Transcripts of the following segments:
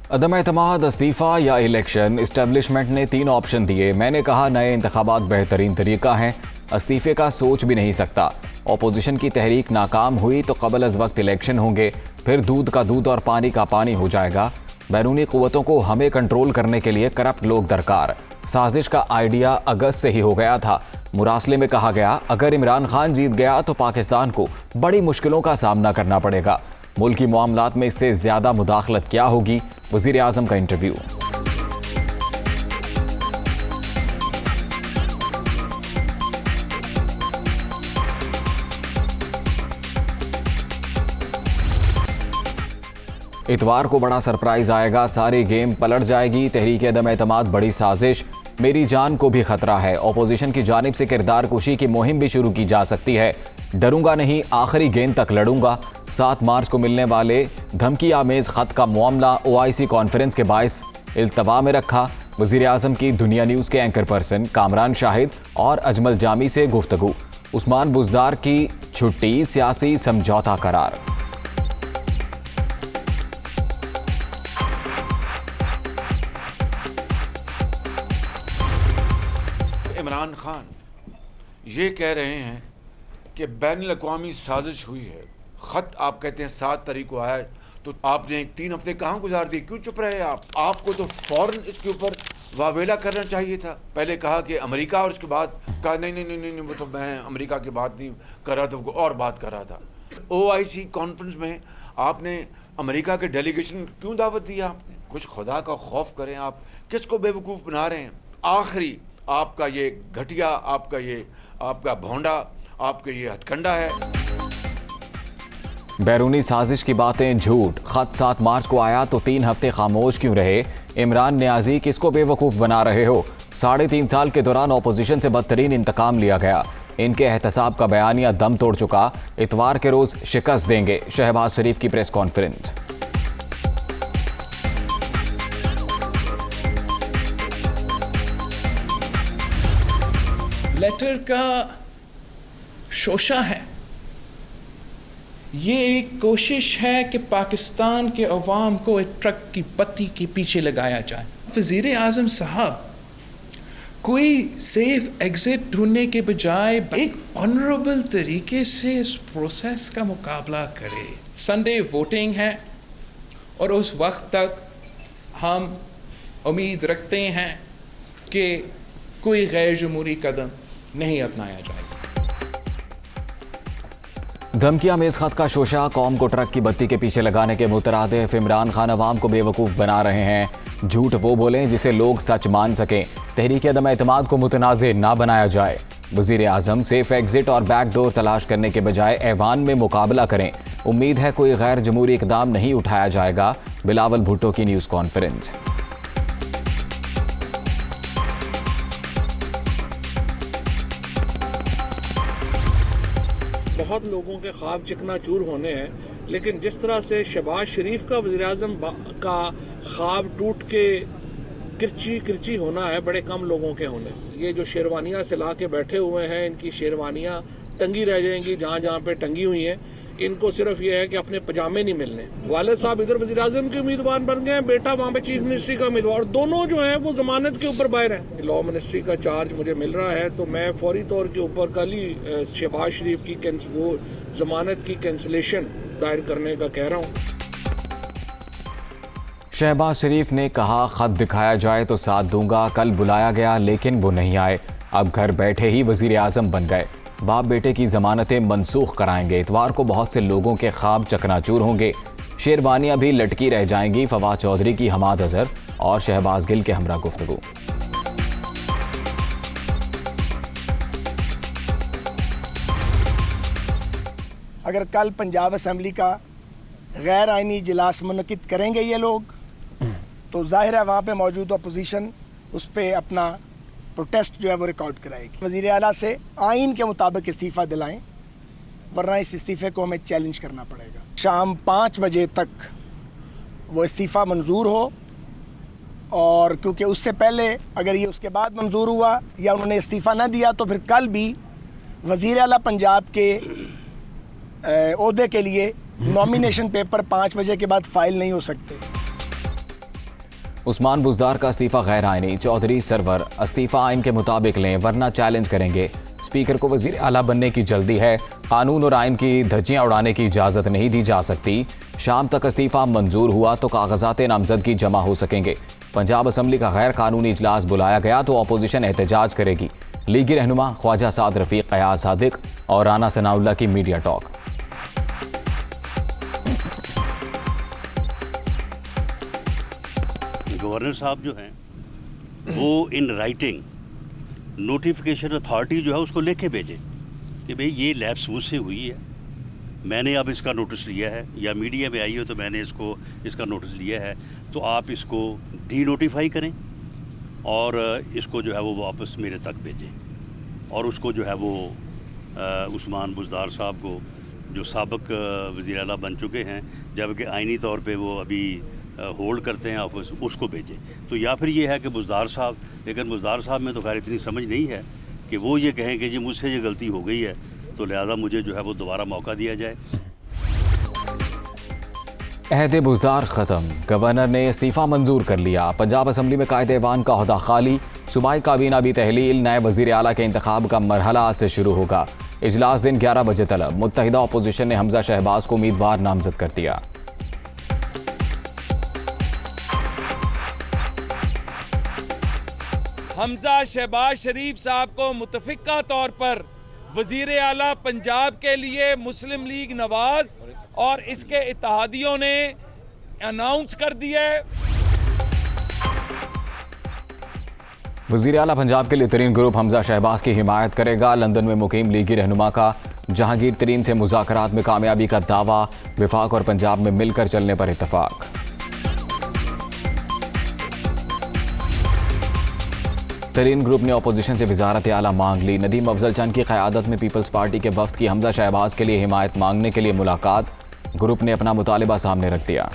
अदम एतमाद, इस्तीफ़ा या election. Establishment ने 3 ऑप्शन दिए। मैंने कहा नए इंतखाबात बेहतरीन तरीका है, इस्तीफ़े का सोच भी नहीं सकता। अपोजिशन की तहरीक नाकाम हुई तो कबल अज़ वक्त इलेक्शन होंगे, फिर दूध का दूध और पानी का पानी हो जाएगा। बैरूनी क़ुव्वतों को हमें कंट्रोल करने के लिए करप्ट लोग दरकार। साजिश का आइडिया अगस्त से ही हो गया था। मुरासले में कहा गया अगर इमरान खान जीत गया तो पाकिस्तान को बड़ी मुश्किलों का सामना करना पड़ेगा। मुल्की मामलात में इससे ज़्यादा मुदाखलत क्या होगी? वज़ीर आज़म का इंटरव्यू। इतवार को बड़ा सरप्राइज आएगा, सारी गेम पलट जाएगी। तहरीक अदम एतमाद बड़ी साजिश, मेरी जान को भी खतरा है। अपोजिशन की जानिब से किरदार कुशी की मुहिम भी शुरू की जा सकती है। डरूंगा नहीं, आखिरी गेंद तक लड़ूंगा। 7 मार्च को मिलने वाले धमकी आमेज खत का मामला OIC कॉन्फ्रेंस के बायस इल्तवा में रखा। वज़ीर आज़म की दुनिया न्यूज़ के एंकर पर्सन कामरान शाहिद और अजमल जामी से गुफ्तगू। उस्मान बुज़दार की छुट्टी सियासी समझौता करार। इमरान खान ये कह रहे हैं कि बैनुल-अक़वामी साजिश हुई है। ख़त आप कहते हैं 7 तारीख को आया, तो आपने 3 हफ्ते कहाँ गुजार दिए? क्यों चुप रहे आप? आपको तो फ़ौरन इसके ऊपर वावेला करना चाहिए था। पहले कहा कि अमेरिका और उसके बाद कहा नहीं, वो तो मैं अमेरिका की बात नहीं कर रहा था, वो और बात कर रहा था। OIC कॉन्फ्रेंस में आपने अमेरिका के डेलीगेशन क्यों दावत दी आपने? कुछ खुदा का खौफ करें आप, किसको बेवकूफ़ बना रहे हैं? आखिरी आपका ये घटिया, आपका भोंडा, आपका ये हथकंडा है। बैरूनी साजिश की बातें झूठ। खत 7 मार्च को आया तो 3 हफ्ते खामोश क्यों रहे? इमरान न्याजी किसको बेवकूफ़ बना रहे हो? 3.5 साल के दौरान अपोजिशन से बदतरीन इंतकाम लिया गया। इनके एहतसाब का बयानिया दम तोड़ चुका। इतवार के रोज शिकस्त देंगे। शहबाज शरीफ की प्रेस कॉन्फ्रेंस। लेटर का शोशा है, ये एक कोशिश है कि पाकिस्तान के अवाम को एक ट्रक की पत्ती के पीछे लगाया जाए। वज़ीर आज़म साहब कोई सेफ एग्जिट ढूंढने के बजाय एक ऑनरेबल तरीके से इस प्रोसेस का मुकाबला करे। संडे वोटिंग है और उस वक्त तक हम उम्मीद रखते हैं कि कोई गैर जमहूरी कदम नहीं अपनाया जाएगा। धमकी आमेज खत का शोशा। कौम को ट्रक की बत्ती के पीछे लगाने के मुतरादिफ इमरान खान अवाम को बेवकूफ़ बना रहे हैं। झूठ वो बोलें जिसे लोग सच मान सकें। तहरीक अदम एतमाद को मुतनाज़े ना बनाया जाए। वज़ीर आज़म सेफ एग्जिट और बैकडोर तलाश करने के बजाय ऐवान में मुकाबला करें। उम्मीद है कोई गैर जमहूरी इकदाम नहीं उठाया जाएगा। बिलावल भुट्टो की न्यूज़ कॉन्फ्रेंस। बहुत लोगों के ख्वाब चिकनाचूर होने हैं, लेकिन जिस तरह से शहबाज शरीफ का वज़ीर आज़म का ख्वाब टूट के किरची होना है, बड़े कम लोगों के होने। ये जो शेरवानियाँ सिला के बैठे हुए हैं, इनकी शेरवानियाँ टंगी रह जाएंगी जहाँ जहाँ पे टंगी हुई हैं। इनको सिर्फ ये है कि अपने पजामे नहीं मिलने। वालिद साहब इधर वज़ीर आज़म के उम्मीदवार बन गए हैं, बेटा वहाँ पे चीफ मिनिस्ट्री का उम्मीदवार। दोनों जो हैं वो जमानत के ऊपर बाहर हैं। लॉ मिनिस्ट्री का चार्ज मुझे मिल रहा है, तो मैं फौरी तौर के ऊपर कल ही शहबाज शरीफ की वो जमानत की कैंसिलेशन दायर करने का कह रहा हूँ। शहबाज शरीफ ने कहा खत दिखाया जाए तो साथ दूंगा। कल बुलाया गया लेकिन वो नहीं आए। अब घर बैठे ही वज़ीर आज़म बन गए। बाप बेटे की ज़मानतें मनसूख कराएंगे। इतवार को बहुत से लोगों के ख्वाब चकनाचूर होंगे। शेरवानियाँ भी लटकी रह जाएंगी। फवाद चौधरी की हमाद अजहर और शहबाज गिल के हमरा गुफ्तगू। अगर कल पंजाब असम्बली का गैर आइनी इजलास मुनक़िद करेंगे ये लोग, तो जाहिर है वहाँ पे मौजूद अपोजिशन उस पर अपना प्रोटेस्ट जो है वो रिकॉर्ड कराएगी। वज़ीर आला से आइन के मुताबिक इस्तीफ़ा दिलाएं, वरना इस इस्तीफ़े को हमें चैलेंज करना पड़ेगा। शाम 5 बजे तक वो इस्तीफ़ा मंजूर हो, और क्योंकि उससे पहले अगर ये उसके बाद मंजूर हुआ या उन्होंने इस्तीफ़ा ना दिया तो फिर कल भी वज़ीर आला पंजाब के ओहदे के लिए नॉमिनेशन पेपर 5 बजे के बाद फाइल नहीं हो सकते। उस्मान बुज़दार का इस्तीफा गैर आईनी, चौधरी सरवर इस्तीफा आइन के मुताबिक लें वरना चैलेंज करेंगे। स्पीकर को वज़ीर आला बनने की जल्दी है, कानून और आइन की धज्जियां उड़ाने की इजाज़त नहीं दी जा सकती। शाम तक इस्तीफा मंजूर हुआ तो कागजात नामजदगी जमा हो सकेंगे। पंजाब असम्बली का गैर कानूनी इजलास बुलाया गया तो अपोजिशन एहतजाज करेगी। लीगी रहनुमा ख्वाजा साद रफीक, कयास सादिक और राना सनाउल्लाह की मीडिया टॉक। गवर्नर साहब जो हैं वो इन राइटिंग नोटिफिकेशन अथॉरिटी जो है उसको लेके भेजें कि भाई ये लैप्स मुझसे हुई है, मैंने अब इसका नोटिस लिया है, या मीडिया में आई हो तो मैंने इसका नोटिस लिया है, तो आप इसको डी नोटिफाई करें और इसको जो है वो वापस मेरे तक भेजें। और उसको जो है वो उस्मान बुज़दार साहब को जो साबिक वज़ीर आला बन चुके हैं, जबकि आइनी तौर पे वो अभी होल्ड करते हैं ऑफिस, उसको भेजें। तो या फिर ये है कि बुज़दार साहब, लेकिन बुज़दार साहब में तो खैर इतनी समझ नहीं है कि वो ये कहें कि जी मुझसे ये गलती हो गई है, तो लिहाजा मुझे जो है वो दोबारा मौका दिया जाए। अहद बुज़दार ख़त्म, गवर्नर ने इस्तीफ़ा मंजूर कर लिया। पंजाब असम्बली में कायदे-ए-वान का ओहदा खाली, सूबाई काबीना भी तहलील, नए वज़ीर आला के इंतखाब का मरहला आज से शुरू होगा। इजलास दिन 11 बजे तलब। मुत्तहिदा अपोजिशन ने हमजा शहबाज को उम्मीदवार नामजद कर दिया। हमजा शहबाज शरीफ साहब को मुतफ़िका तौर पर वज़ीर आला पंजाब के लिए मुस्लिम लीग नवाज और इसके इत्तेहादियों ने अनाउंस कर दिया है। वज़ीर आला पंजाब के लिए तरीन ग्रुप हमजा शहबाज की हिमायत करेगा। लंदन में मुकीम लीगी रहनुमा का जहांगीर तरीन से मुज़ाकरात में कामयाबी का दावा, विफाक और पंजाब में मिलकर चलने पर इत्तफाक। तरीन ग्रुप ने अपोजिशन से वज़ारत आला मांग ली। नदीम अफजल चंद की क़यादत में पीपल्स पार्टी के वफ़द की हमजा शहबाज के लिए हिमायत मांगने के लिए मुलाकात। ग्रुप ने अपना मुतालिबा सामने रख दिया।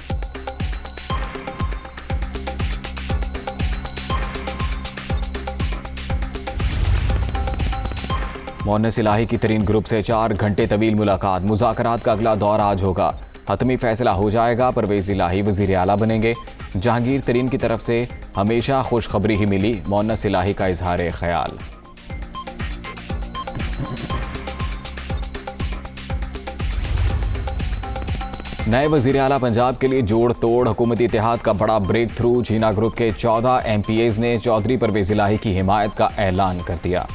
मोहन्नस इलाही की तरीन ग्रुप से 4 घंटे तवील मुलाकात। मुज़ाकरात का अगला दौर आज होगा, हतमी फैसला हो जाएगा। परवेज़ इलाही वज़ीर आला बनेंगे। जहांगीर तरीन की तरफ से हमेशा खुशखबरी ही मिली, मोहन्नस इलाही का इजहार ख्याल। नए वज़ीर आला पंजाब के लिए जोड़ तोड़, हुकूमती इत्तेहाद का बड़ा ब्रेक थ्रू। जीना ग्रुप के 14 MPAs ने चौधरी परवेज़ इलाही की हिमायत का ऐलान कर दिया।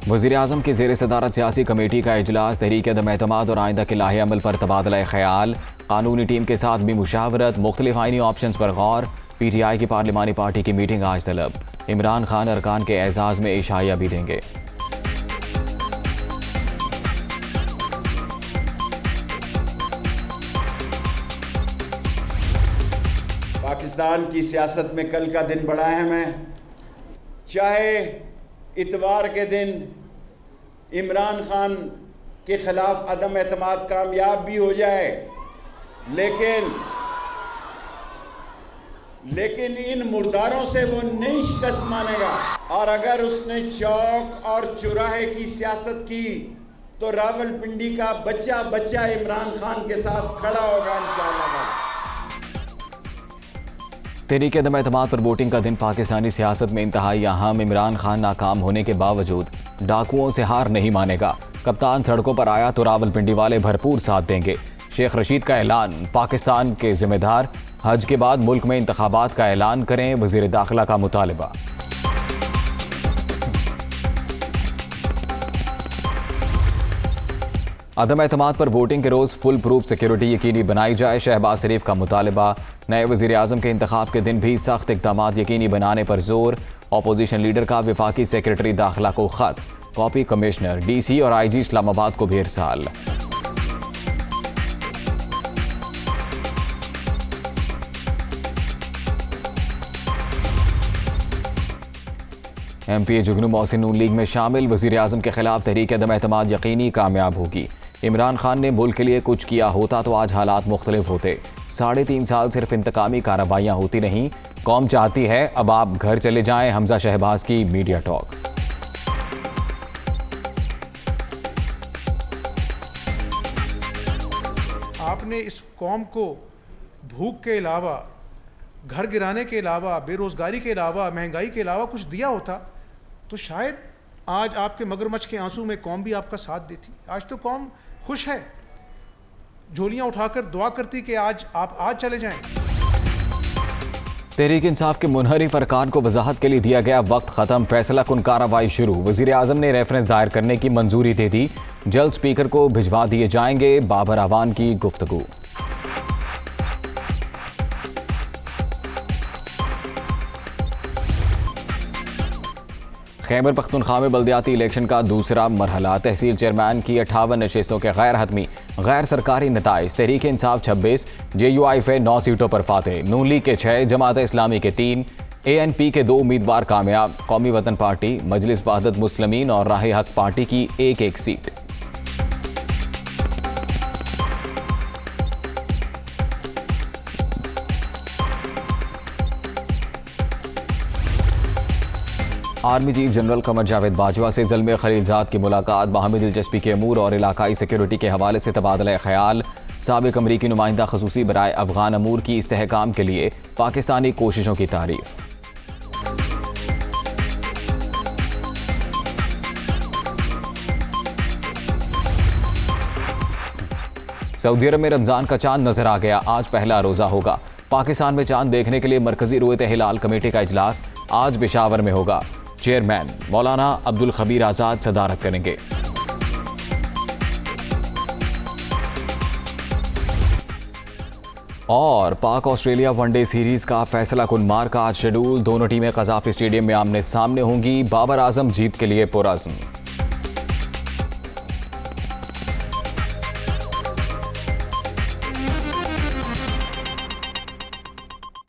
वज़ीर आज़म की ज़ेर सदारत सियासी कमेटी का इजलास। तहरीक अदम एतमाद और आइंदा के लाहे अमल पर तबादला ख्याल। कानूनी टीम के साथ भी मुशावरत। मुख्तलिफ आइनी ऑप्शंस पर गौर। PTI की पार्लिमानी पार्टी की मीटिंग आज तलब। इमरान खान अरकान के एजाज़ में इशाया भी देंगे। पाकिस्तान की सियासत में कल का दिन बड़ा अहम है। चाहे इतवार के दिन इमरान खान के खिलाफ अदम एतमाद कामयाब भी हो जाए, लेकिन इन मुर्दारों से वो नहीं शिकस्त मानेगा। और अगर उसने चौक और चौराहे की सियासत की तो रावलपिंडी का बच्चा बच्चा इमरान खान के साथ खड़ा होगा इंशाअल्लाह। तहरीक अदम एतमाद पर वोटिंग का दिन पाकिस्तानी सियासत में इंतहाई अहम। इमरान खान नाकाम होने के बावजूद डाकुओं से हार नहीं मानेगा। कप्तान सड़कों पर आया तो रावलपिंडी वाले भरपूर साथ देंगे। शेख रशीद का ऐलान, पाकिस्तान के जिम्मेदार हज के बाद मुल्क में इंतखाबात का ऐलान करें, वज़ीर दाखिला का मुतालिबा। अदम एतमाद पर वोटिंग के रोज़ फुल प्रूफ सिक्योरिटी यकीनी बनाई जाए, शहबाज शरीफ का मुतालिबा। नए वज़ीर आज़म के इंतखाब के दिन भी सख्त इक़दामात यकीनी बनाने पर जोर। अपोजिशन लीडर का वफाकी सेक्रेटरी दाखिला को ख़त। कॉपी कमिश्नर, DC और IG इस्लामाबाद को भी इरसाल। MPA जुगनू मोहसिन नून लीग में शामिल। वज़ीर आज़म के खिलाफ तहरीक अदम एतमाद यकीनी कामयाब होगी। इमरान खान ने मुल्क के लिए कुछ किया होता तो आज हालात मुख्तलिफ होते। 3.5 साल सिर्फ इंतकामी कार्रवाइयाँ होती नहीं, कौम चाहती है अब आप घर चले जाएं। हमजा शहबाज की मीडिया टॉक। आपने इस कौम को भूख के अलावा, घर गिराने के अलावा, बेरोज़गारी के अलावा, महंगाई के अलावा कुछ दिया होता तो शायद आज आपके मगरमच्छ के आंसू में कौम भी आपका साथ देती। आज तो कौम खुश है, झोलियां उठाकर दुआ करती कि आज आप आज चले जाएं। तहरीक इंसाफ के मुनहरिफ अरकान को वजाहत के लिए दिया गया वक्त खत्म, फैसला कुन कार्रवाई शुरू। वजीर आजम ने रेफरेंस दायर करने की मंजूरी दे दी, जल्द स्पीकर को भिजवा दिए जाएंगे। बाबर अवान की गुफ्तगू। खैबर पख्तूनख्वा में बल्दियाती इलेक्शन का दूसरा मरहला, तहसील चेयरमैन की 58 नशिस्तों के गैर हतमी गैर सरकारी नताइज। तहरीक इंसाफ 26, JUIF 9 सीटों पर फातेह, नून लीग के 6, जमात इस्लामी के 3, ANP के 2 उम्मीदवार कामयाब। कौमी वतन पार्टी, मजलिस वहदत मुस्लिमीन और राह हक पार्टी की एक seat. Army chief general Qamar Javed Bajwa से ज़ल्मे खलीलजाद की मुलाकात, बाहमी दिलचस्पी के अमूर और इलाकाई सिक्योरिटी के हवाले से तबादला ख्याल। साबिक अमरीकी नुमाइंदा खसूसी बराए अफगान अमूर की इस्तेहकाम के लिए पाकिस्तानी कोशिशों की तारीफ। सऊदी अरब में रमजान का चांद नजर आ गया, आज पहला रोजा होगा। पाकिस्तान में चांद देखने के लिए मरकजी रुयत हिलाल कमेटी का इजलास आज पेशावर में होगा। चेयरमैन मौलाना अब्दुल खबीर आजाद सदारत करेंगे। और पाक ऑस्ट्रेलिया वनडे सीरीज का फैसला कुन मार का आज शेड्यूल, दोनों टीमें कज़ाफ़ी स्टेडियम में आमने सामने होंगी। बाबर आजम जीत के लिए पुरअज़्म।